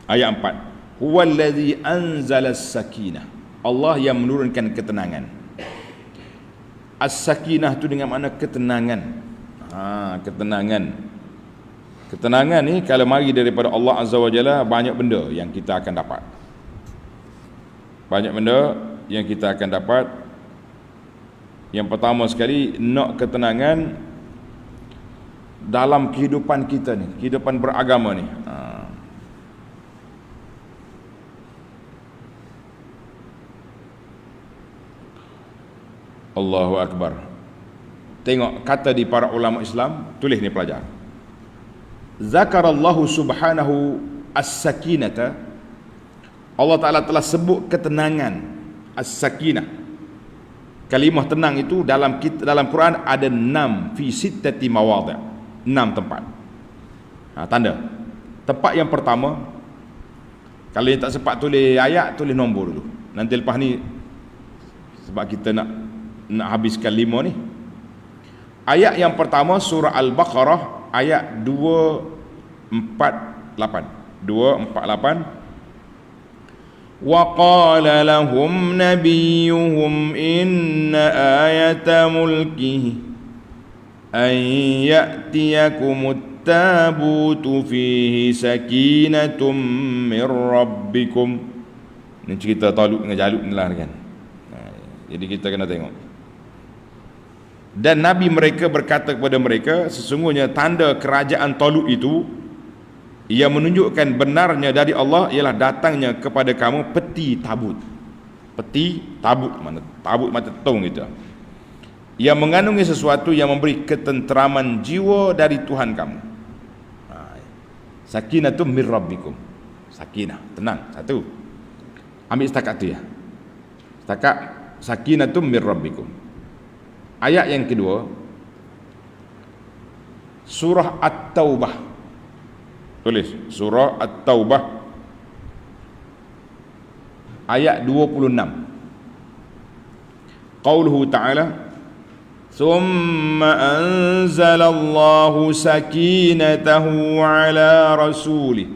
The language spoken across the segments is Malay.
Ayat 4. Huwallazi anzalas sakinah. Allah yang menurunkan ketenangan. As-sakinah tu dengan makna ketenangan. Ketenangan. Ketenangan ni kalau mari daripada Allah Azza wa Jalla, banyak benda yang kita akan dapat. Banyak benda yang kita akan dapat. Yang pertama sekali, nak ketenangan dalam kehidupan kita ni, kehidupan beragama ni. Allahu Akbar. Tengok kata di para ulama Islam, tulis ni pelajar. Zakarallahu subhanahu as-sakinata. Allah Ta'ala telah sebut ketenangan, as-sakinah. Kalimah tenang itu dalam Quran ada 6 fi sittati mawadhi', 6 tempat. Tanda. Tempat yang pertama, kalau yang tak sempat tulis ayat, tulis nombor dulu. Nanti lepas ni, sebab kita nak habiskan 5 ni. Ayat yang pertama surah Al-Baqarah ayat 248. Wa qala lahum nabiyyuhum inna ayata mulkihi an ya'tiyakumut tabutu fihi sakinatum min rabbikum. Ini cerita Talut dengan Jalut ni lah kan. Jadi kita kena tengok. Dan Nabi mereka berkata kepada mereka, sesungguhnya tanda kerajaan Talut itu yang menunjukkan benarnya dari Allah ialah datangnya kepada kamu peti tabut. Peti tabut, mana tabut macam tong gitu, yang mengandungi sesuatu yang memberi ketenteraman jiwa dari Tuhan kamu. Sakinatu mir rabbikum. Sakinah, tenang. Satu. Ambil setakat tu ya. Setakat sakinatu mir rabbikum. Ayat yang kedua surah At-Taubah. Tulis surah At-Taubah ayat 26. Qauluhu ta'ala thumma anzalallahu sakinatahu ala rasulih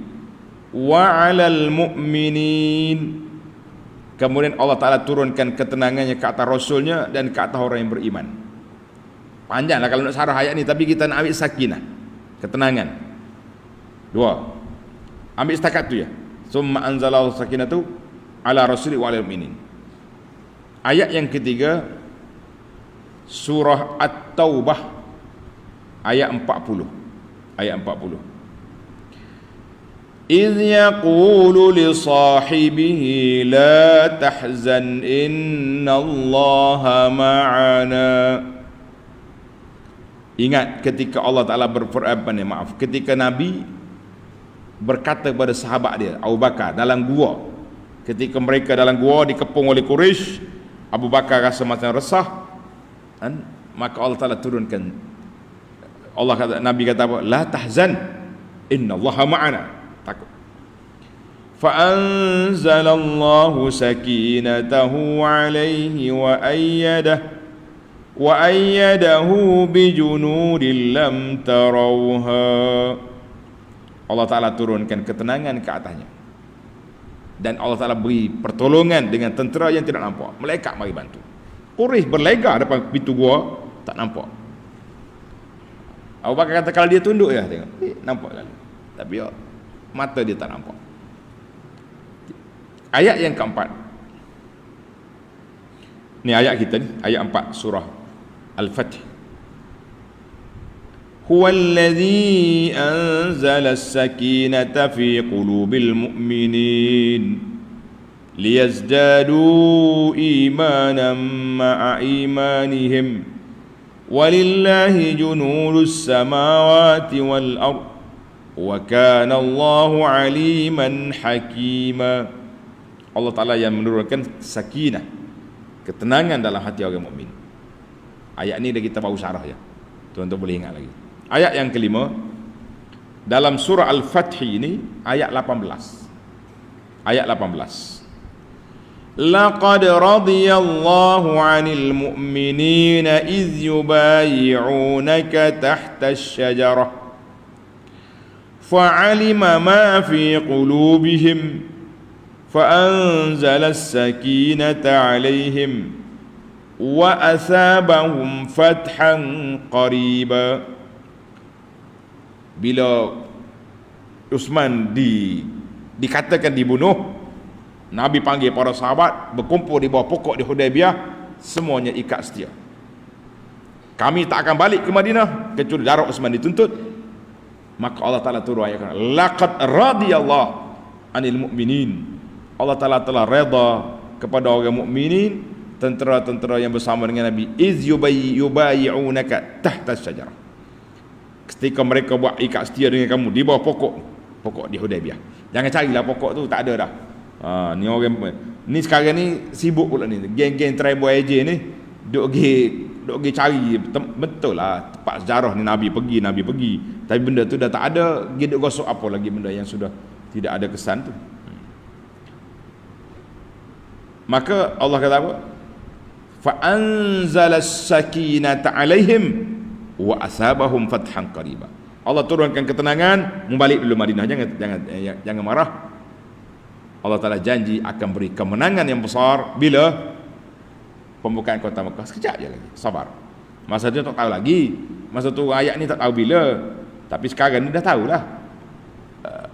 wa alal mu'minin. Kemudian Allah Ta'ala turunkan ketenangannya ke atas Rasulnya dan ke atas orang yang beriman. Panjanglah kalau nak sarah ayat ni, tapi kita nak ambil sakinah, ketenangan. 2. Ambil setakat tu ya. Summa anzalallahu sakinatu ala rasuli wa alal mu'minin. Ayat yang ketiga surah At-Taubah ayat 40. Ayat 40. إذ يقول لصاحبه لا تحزن إن الله معنا. Ingat ketika Allah Ta'ala ketika Nabi berkata kepada sahabat dia Abu Bakar dalam gua, ketika mereka dalam gua dikepung oleh Quraisy, Abu Bakar rasa macam resah, kan? Maka Allah Ta'ala turunkan, Nabi kata apa? La tahzan innallaha ma'ana. Takut. Fa'anzalallahu sakinatahu alaihi wa ayyadahu bijunudin lam tarawha. Allah Ta'ala turunkan ketenangan ke atasnya, dan Allah Ta'ala beri pertolongan dengan tentera yang tidak nampak. Malaikat mari bantu. Quraisy berlega depan pintu gua, tak nampak. Abu Bakar kata kalau dia tunduk ya, tengok nampak lalu, tapi ya, mata dia tak nampak. Ayat yang keempat ni, ayat kita ni, ayat 4 surah Al-Fatih. Huwallazi anzala as-sakinata fi qulubil mu'minin liyazdadu imanan ma'a imanihim walillahi junudus samawati wal ard wa kana Allahu aliman hakima. Allah Ta'ala yang menurunkan sakinah, ketenangan dalam hati orang mukmin. Ayat ni dah kita baru syarah ya, tuan-tuan boleh ingat lagi. Ayat yang kelima dalam surah Al-Fath ini, ayat 18. Ayat 18. Laqad radiyallahu 'anil mu'minina idh yubayi'unaka tahta asy-syajarah fa'alima ma fi qulubihim fa'anzala as-sakinata 'alaihim wa asabahum fathan qariba. Bila Uthman dikatakan dibunuh, Nabi panggil para sahabat berkumpul di bawah pokok di Hudaybiyah, semuanya ikat setia. Kami tak akan balik ke Madinah kecuali darah Uthman dituntut. Maka Allah Ta'ala turun ayat, laqad radiyallahu anil mu'minin. Allah Ta'ala telah reda kepada orang mukminin, tentera-tentera yang bersama dengan Nabi, iz yubayyi'unaka tahta syajarah, ketika mereka buat ikat setia dengan kamu di bawah pokok di Hudaybiyah. Jangan carilah pokok tu, tak ada dah. Ni orang ni sekarang ni sibuk pula ni, geng-geng tribal AJ ni duk pergi cari betul lah tempat sejarah ni Nabi pergi, tapi benda tu dah tak ada, pergi duk gosok apa lagi benda yang sudah tidak ada kesan tu. Maka Allah kata apa? Fa anzala as-sakinata 'alaihim wa asabahum fathan qariba. Allah turunkan ketenangan, membalik dulu Madinah, jangan marah. Allah Ta'ala janji akan beri kemenangan yang besar bila pembukaan kota Mekah. Sekejap je lagi, sabar. Masa tu tak tahu lagi, masa tu ayat ni tak tahu bila, tapi sekarang ni dah tahulah.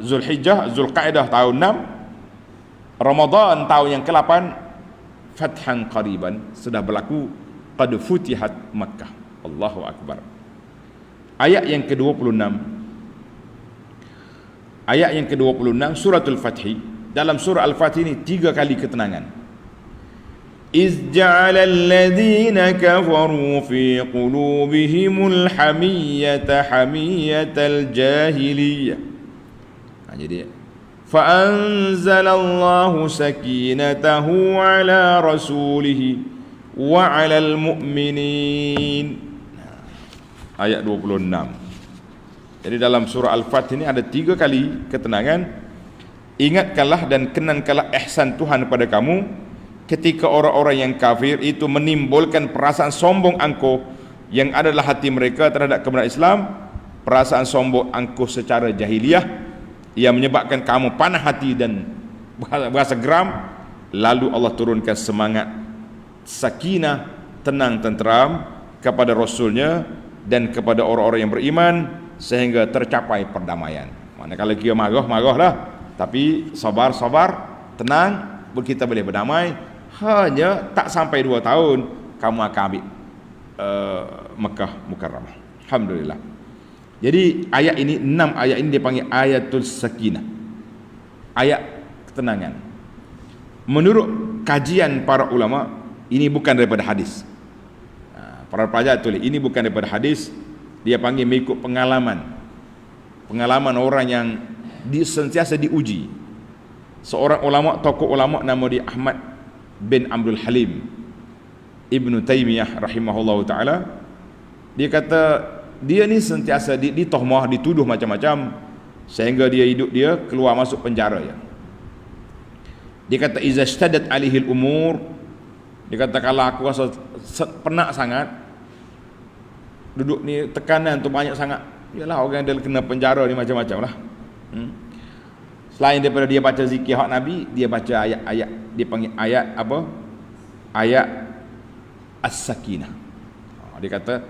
Zulhijjah, Zulqa'dah tahun 6, Ramadan tahun yang ke-8, fathan qariban, sudah berlaku, qad futihat Makkah. Allahu Akbar. Ayat yang ke-26, ayat yang ke-26 suratul Fathi. Dalam surah Al-Fatih ini 3 kali ketenangan. Iz ja'ala alladhina kafaru fi qulubihimul hamiyyata hamiyyatal jahiliyah. Jadi fa anzalallahu sakinatahu ala rasulihi wa 'alal mu'minin. Ayat 26. Jadi dalam surah Al-Fatih ini ada 3 kali ketenangan. Ingatkanlah dan kenangkanlah ihsan Tuhan kepada kamu ketika orang-orang yang kafir itu menimbulkan perasaan sombong angkuh yang adalah hati mereka terhadap kebenaran Islam, perasaan sombong angkuh secara jahiliyah yang menyebabkan kamu panah hati dan berasa geram. Lalu Allah turunkan semangat sakinah, tenang tenteram kepada Rasulnya dan kepada orang-orang yang beriman sehingga tercapai perdamaian. Manakala kita marahlah, tapi sabar, tenang, kita boleh berdamai. Hanya tak sampai 2 tahun kamu akan ambil Mekah Mukarramah. Alhamdulillah. Jadi ayat ini, 6 ayat ini dipanggil ayatul sakinah, ayat ketenangan. Menurut kajian para ulama, ini bukan daripada hadis. Para pelajar tulis, ini bukan daripada hadis. Dia panggil mengikut pengalaman orang yang sentiasa diuji. Seorang ulama, tokoh ulama nama dia Ahmad bin Abdul Halim Ibnu Taimiyah rahimahullahu taala. Dia kata dia ni sentiasa ditohmah, dituduh macam-macam sehingga hidup dia keluar masuk penjara ya. Dia kata iza shtadat alihil umur, dia kata kalau aku rasa penat sangat, duduk ni tekanan tu banyak sangat, yalah orang dia kena penjara ni macam-macam lah. Selain daripada dia baca zikir hak Nabi, dia baca ayat-ayat, dia panggil ayat apa? Ayat As-Sakinah. Dia kata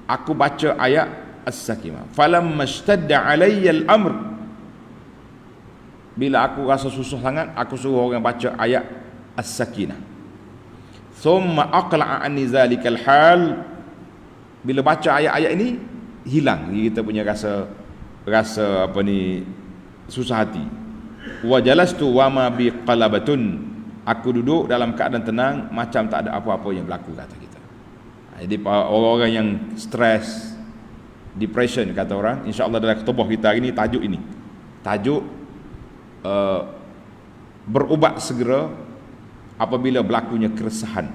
aku baca ayat As-Sakinah. Falamma ishtadda alayya al-amr, bila aku rasa susah sangat, aku suruh orang baca ayat As-Sakinah. Thumma aqla'a anni zalikal hal, bila baca ayat-ayat ini hilang kita punya rasa apa ni, susah hati. Wa jalastu wa ma bi qalabatun, aku duduk dalam keadaan tenang macam tak ada apa-apa yang berlaku, kata kita. Jadi orang-orang yang stres, depression kata orang, insya-Allah dalam khutbah kita hari ini tajuk ini, tajuk berubat segera apabila berlakunya keresahan.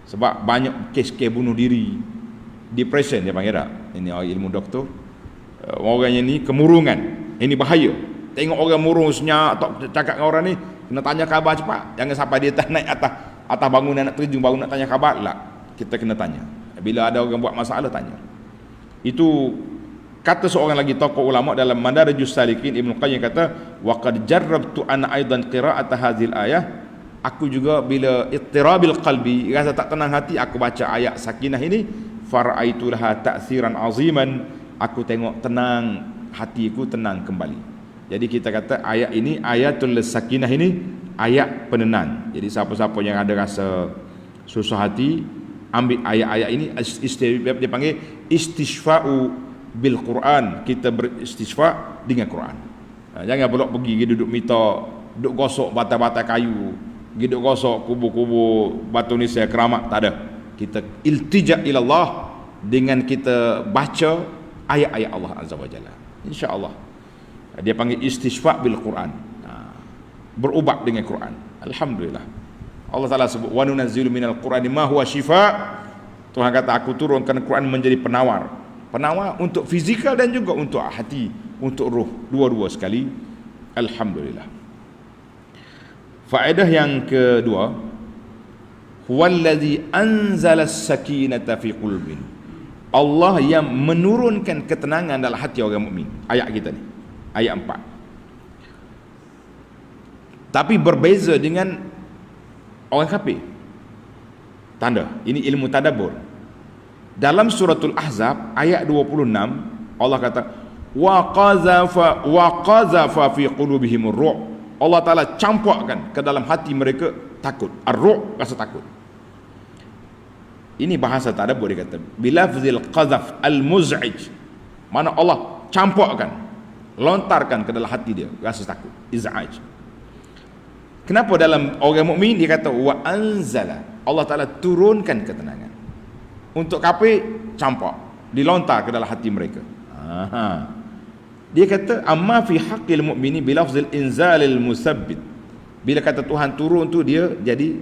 Sebab banyak kes-kes bunuh diri, depression dia panggil tak? Ini ilmu doktor. Orangnya ni kemurungan, ini bahaya. Tengok orang murung senyap, tak cakap dengan orang ni, kena tanya khabar cepat. Jangan sampai dia tak naik atas bangunan nak terjun baru nak tanya khabar lah. Kita kena tanya. Bila ada orang buat masalah, tanya. Itu Kata seorang lagi tokoh ulama dalam Madarijus Salikin, Ibnu Qayyim kata, wa qad jarrabtu ana aidan qira'at hadhil ayah. Aku juga bila ittirabil qalbi, rasa tak tenang hati, aku baca ayat sakinah ini, faraitu laha ta'siran aziman. Aku tengok tenang, hatiku tenang kembali. Jadi kita kata ayat ini, ayatul sakinah ini ayat penenang. Jadi siapa-siapa yang ada rasa susah hati, ambil ayat-ayat ini, dia panggil istisfa'u bil Quran. Kita beristisfa dengan Quran. Jangan pula pergi duduk minta, duduk gosok bata-bata kayu, duduk gosok kubur-kubur batu nisan keramat, tak ada. Kita iltija ila Allah dengan kita baca ayat-ayat Allah Azza wa Jalla. Insya-Allah. Dia panggil istisfa bil Quran. Berubat dengan Quran. Alhamdulillah. Allah Taala sebut wa nunazzilu minal Qur'ani ma huwa shifa. Tuhan kata aku turunkan Quran menjadi penawar. Penawar untuk fizikal dan juga untuk hati, untuk ruh, dua-dua sekali. Alhamdulillah. Faedah yang kedua, huwallazi anzala as-sakinata fi qulubin. Allah yang menurunkan ketenangan dalam hati orang mukmin. Ayat kita ni, ayat 4. Tapi berbeza dengan orang kafir. Tanda, ini ilmu tadabbur. Dalam suratul Ahzab ayat 26, Allah kata wa qazafa fi qulubihim ar-ru'b. Allah Taala campakkan ke dalam hati mereka takut. Ar-ru'b, rasa takut. Ini bahasa tadabbur, dia kata bilafzil qazaf al-muz'ij. Mana Allah campakkan, lontarkan ke dalam hati dia rasa takut, iz'aj. Kenapa dalam orang mukmin dia kata wa anzala, Allah Taala turunkan ketenangan. Untuk kafir campak, dilontar ke dalam hati mereka. Dia kata amma fi haqqil mu'mini bilafzil inzalil musabbit. Bila kata Tuhan turun tu, dia jadi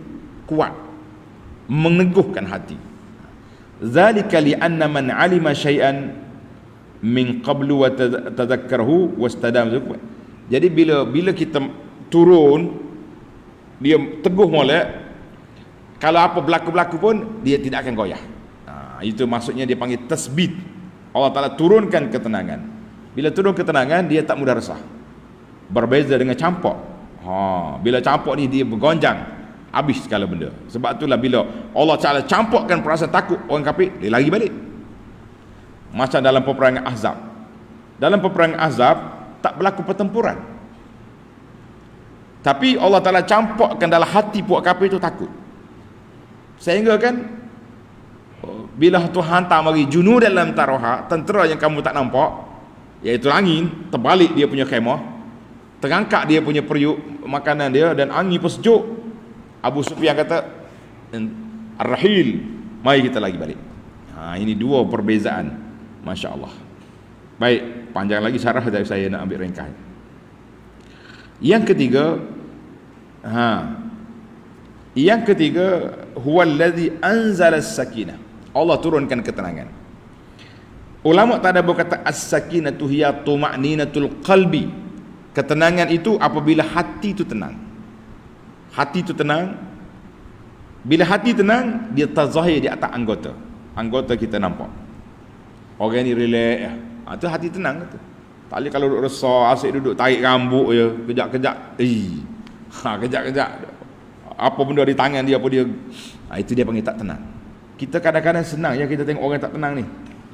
kuat, meneguhkan hati. Zalika li anna man alima syai'an min qablu wa tadzakkarahu wastadam. Jadi bila kita turun, dia teguh molek, kalau apa berlaku-berlaku pun dia tidak akan goyah. Itu maksudnya dia panggil tasbit. Allah Ta'ala turunkan ketenangan. Bila turun ketenangan, dia tak mudah resah. Berbeza dengan campak. Bila campak ni dia bergonjang, habis segala benda. Sebab itulah bila Allah Ta'ala campakkan perasaan takut orang kafir, dia lari balik. Macam dalam peperangan Ahzab. Dalam peperangan Ahzab tak berlaku pertempuran, tapi Allah Ta'ala campakkan dalam hati puak kafir itu takut. Sehingga kan bila Tuhan hantar mari junud dalam taroha, tentera yang kamu tak nampak, iaitu angin, terbalik dia punya khemah, terangkat dia punya periuk makanan dia, dan angin pun sejuk. Abu Sufyan kata ar-rahil, mari kita lagi balik. Ini dua perbezaan. Masya Allah. Baik, panjang lagi syarah, dari saya nak ambil ringkas. Yang ketiga, huwallazi anzala as-sakinah. Allah turunkan ketenangan. Ulama tadabbur kata as-sakinatu hiya tuma'ninatul qalbi. Ketenangan itu apabila hati itu tenang. Hati itu tenang. Bila hati tenang, dia tazahir di atas anggota. Anggota kita nampak. Orang ni relax. Itu hati tenang tu. Tak boleh kalau duduk resah, asyik duduk tarik rambut je, kejap-kejap. Kejap-kejap. Apa benda di tangan dia, apa dia. Itu dia panggil tak tenang. Kita kadang-kadang senang ya kita tengok orang tak tenang ni.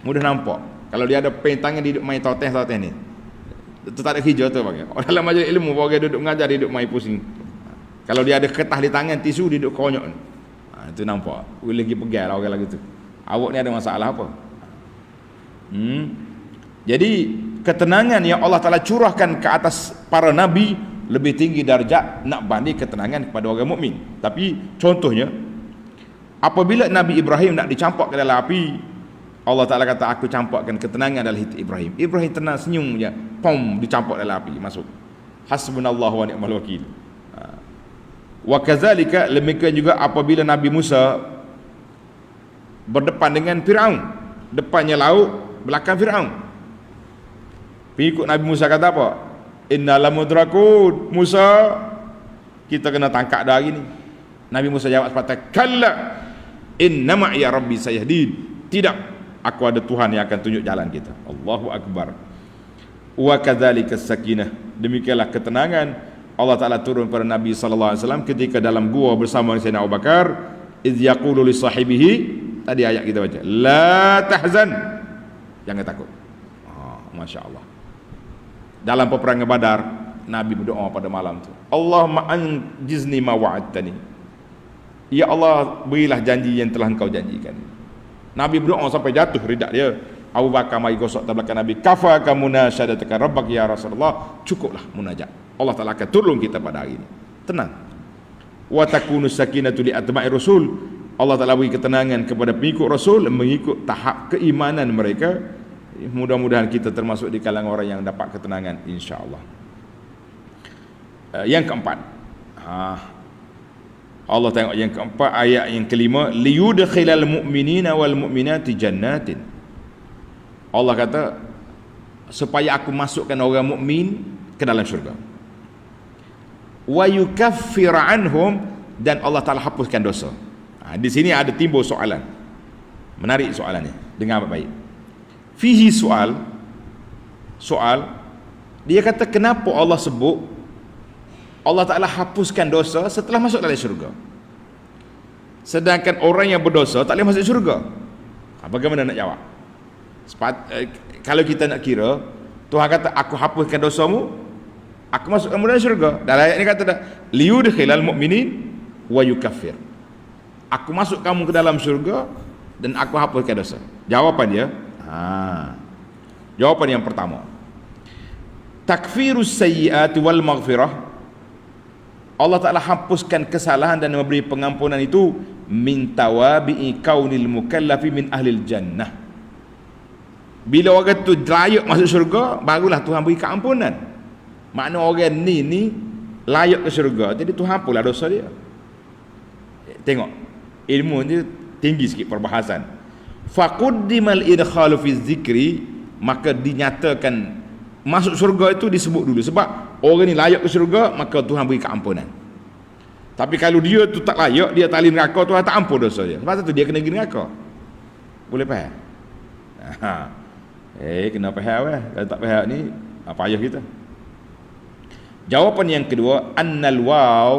Mudah nampak. Kalau dia ada pen tangan, dia duduk main toteh ni. Itu tak ada hijau tu bagi. Orang dalam majlis ilmu, orang duduk mengajar, dia duduk main pusing. Kalau dia ada kertas di tangan, tisu, dia duduk konyok. Itu nampak. Boleh pergi pegang lah orang lagi tu. Awak ni ada masalah apa? Jadi ketenangan yang Allah Ta'ala curahkan ke atas para nabi lebih tinggi darjat nak banding ketenangan kepada orang mukmin. Tapi contohnya, apabila Nabi Ibrahim nak dicampak ke dalam api, Allah Ta'ala kata aku campakkan ketenangan dalam hati Ibrahim. Ibrahim tenang, senyum je, pom, dicampak dalam api, masuk. Hasbunallahu wa ni'mal wakil. Wa kadzalika, demikian juga apabila Nabi Musa berdepan dengan Firaun, depannya laut, belakang Firaun. Pengikut Nabi Musa kata apa? Inna lamudrakun. Musa, kita kena tangkap dah hari ni. Nabi Musa jawab sepatah, kalla inna ma'iya rabbi sayahdin. Tidak, Aku ada Tuhan yang akan tunjuk jalan kita. Allahu Akbar. Wa kadzalika sakinah. Demikianlah ketenangan Allah Ta'ala turun pada Nabi SAW ketika dalam gua bersama Sayyidina Abu Bakar. Idh yaqulu li sahibihi, tadi ayat kita baca, la tahzan, jangan takut. Masya Allah. Dalam peperangan Badar, Nabi berdoa pada malam tu, Allahumma anjizni ma wa'adtani. Ya Allah, berilah janji yang telah engkau janjikan. Nabi berdoa sampai jatuh ridak dia. Abu Bakar mari gosok tabel belakang Nabi, kafaka munasyadatuka rabbak ya Rasulullah, cukuplah munajat. Allah Ta'ala akan tolong kita pada hari ini. Tenang. Wa takunu sakinatu li atba'i rasul. Allah Ta'ala beri ketenangan kepada pengikut Rasul, mengikut tahap keimanan mereka. Mudah-mudahan kita termasuk di kalangan orang yang dapat ketenangan, insya-Allah. Yang keempat, Allah tengok yang keempat, ayat yang kelima, liyudkhilal mu'minina wal mu'minati jannatin. Allah kata supaya aku masukkan orang mukmin ke dalam syurga. Wa yukaffir anhum, dan Allah Ta'ala hapuskan dosa. Di sini ada timbul soalan. Menarik soalannya. Dengar baik-baik. Fihi soal. Dia kata kenapa Allah sebut Allah Ta'ala hapuskan dosa setelah masuk dalam syurga, sedangkan orang yang berdosa tak boleh masuk syurga? Bagaimana nak jawab? Kalau kita nak kira, Tuhan kata aku hapuskan dosamu, aku masuk kamu dalam syurga. Dalam ayat ini kata dah, liyudkhilal mu'minin wa yukaffir. Aku masuk kamu ke dalam syurga dan aku hapuskan dosa. Jawapan dia, jawapan yang pertama, takfirus sayyi'at wal maghfirah. Allah Ta'ala hapuskan kesalahan dan memberi pengampunan itu min tawabi'i kaunil mukallafi min ahlil jannah. Bila orang tu layak masuk syurga, barulah Tuhan beri keampunan. Makna orang ni layak ke syurga, jadi Tuhan pula dosa dia. Tengok, ilmu dia tinggi sikit perbahasan. Faquddimal idkhalu fi zikri, maka dinyatakan masuk syurga itu disebut dulu, sebab orang ni layak ke syurga, maka Tuhan beri keampunan. Tapi kalau dia tu tak layak, dia tak ahli neraka, Tuhan tak ampun dosa dia. Sebab tu dia kena pergi neraka. Boleh faham? Kena faham lah. Kalau tak faham ni, apa payah kita. Jawapan yang kedua, annal waw,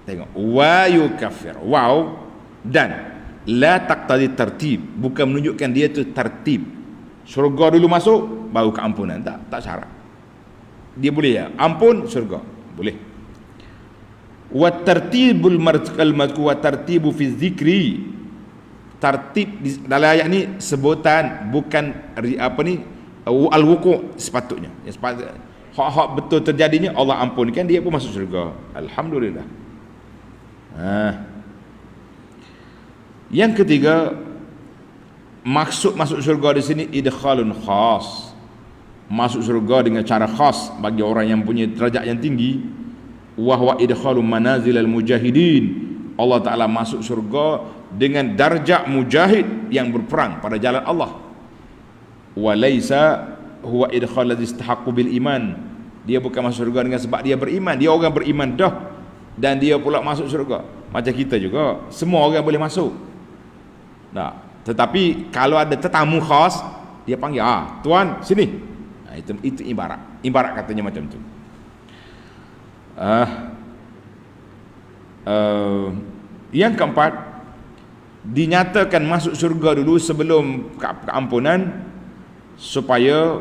tengok, wa yukaffir, waw dan la taqtadi tartib, bukan menunjukkan dia tu tertib. Syurga dulu masuk, baru keampunan. Tak syarat. Dia boleh ya, ampun syurga, boleh. Wa tartibul marqal mazkur wa tartibu fi zikri. Tartib dalam ayat ni sebutan, bukan al-wuqu' sepatutnya. Hak-hak betul terjadinya Allah ampunkan, dia pun masuk syurga. Alhamdulillah. Yang ketiga, maksud masuk syurga di sini idkhalun khas. Masuk syurga dengan cara khas bagi orang yang punya derajat yang tinggi. Wa huwa idkhalun manazilal mujahidin. Allah Ta'ala masuk syurga dengan darjat mujahid yang berperang pada jalan Allah. Wa laisa huwa idkhal ladzi istahaqqu bil iman. Dia bukan masuk syurga dengan sebab dia beriman. Dia orang beriman dah dan dia pula masuk syurga. Macam kita juga, semua orang boleh masuk. Nah, tetapi kalau ada tetamu khas, dia panggil, tuan sini. Itu ibarat katanya macam tu. Yang keempat, dinyatakan masuk syurga dulu sebelum keampunan, supaya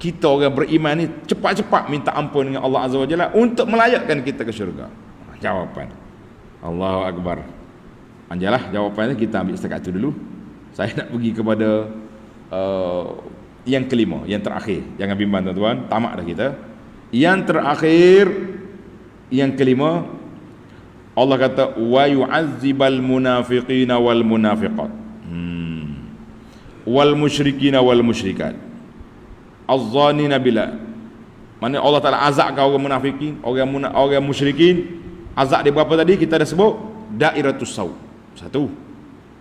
kita orang beriman ni cepat-cepat minta ampun dengan Allah Azza wa Jalla untuk melayakkan kita ke syurga. Jawapan, Allahu Akbar. Anjalah jawapannya, kita ambil setakat itu dulu. Saya nak pergi kepada yang kelima, yang terakhir. Jangan bimbang tuan-tuan, tamak dah kita. Yang terakhir, yang kelima, Allah kata wa yu'azzibal munafiqina wal munafiqat wal musyrikina wal musyrikat az-zanina billah. Mana Allah Ta'ala azabkan orang munafikin, orang musyrikin. Azab dia berapa tadi? Kita dah sebut dairatus saw. Satu,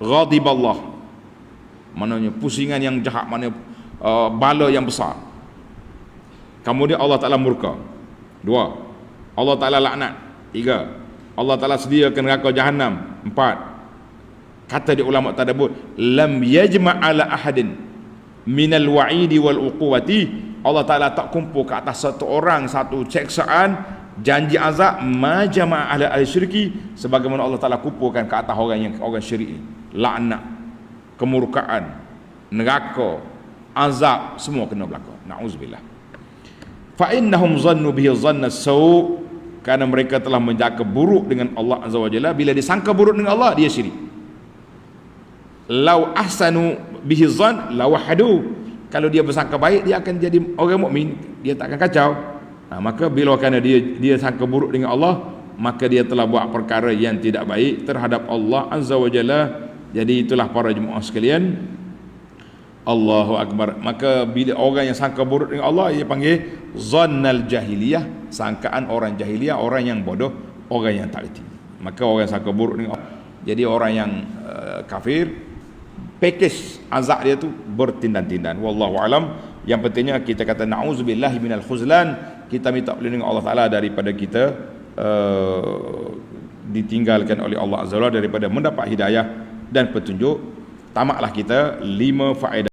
ghadiballah, maknanya pusingan yang jahat, maknanya bala yang besar. Kemudian Allah Ta'ala murka. Dua, Allah Ta'ala laknat. Tiga, Allah Ta'ala sediakan neraka Jahannam. Empat, Kata di ulama tadabbur, lam yajma' ala ahadin minal wa'idi wal uquwati, Allah Ta'ala tak kumpul ke atas satu orang satu seksaan, janji azab, ma jama'a ala al-syirki, sebagaimana Allah Ta'ala kumpulkan ke atas orang syirik, laknat, kemurkaan, neraka, azab, semua kena berlaku. Na'udzubillah. Fa innahum zannu bihi dhanna sau', kerana mereka telah menjangka buruk dengan Allah Azza wa Jalla. Bila disangka buruk dengan Allah, dia syirik. Lau ahsanu bihi dhann la wahadu, kalau dia bersangka baik, dia akan jadi orang mukmin, dia tak akan kacau. Maka bila kerana dia sangka buruk dengan Allah, maka dia telah buat perkara yang tidak baik terhadap Allah Azza wa Jalla. Jadi itulah para jemaah sekalian, Allahu Akbar. Maka bila orang yang sangka buruk dengan Allah, dia panggil zannal jahiliyah, sangkaan orang jahiliyah, orang yang bodoh, orang yang tak reti. Maka orang yang sangka buruk dengan Allah, jadi orang yang kafir, pakej azab dia tu bertindan-tindan. Wallahu alam. Yang pentingnya kita kata na'udzubillahi minal khuzlan, kita minta perlindungan Allah Ta'ala daripada kita ditinggalkan oleh Allah Azza wa Jalla, daripada mendapat hidayah dan petunjuk. Tamatlah kita 5 faedah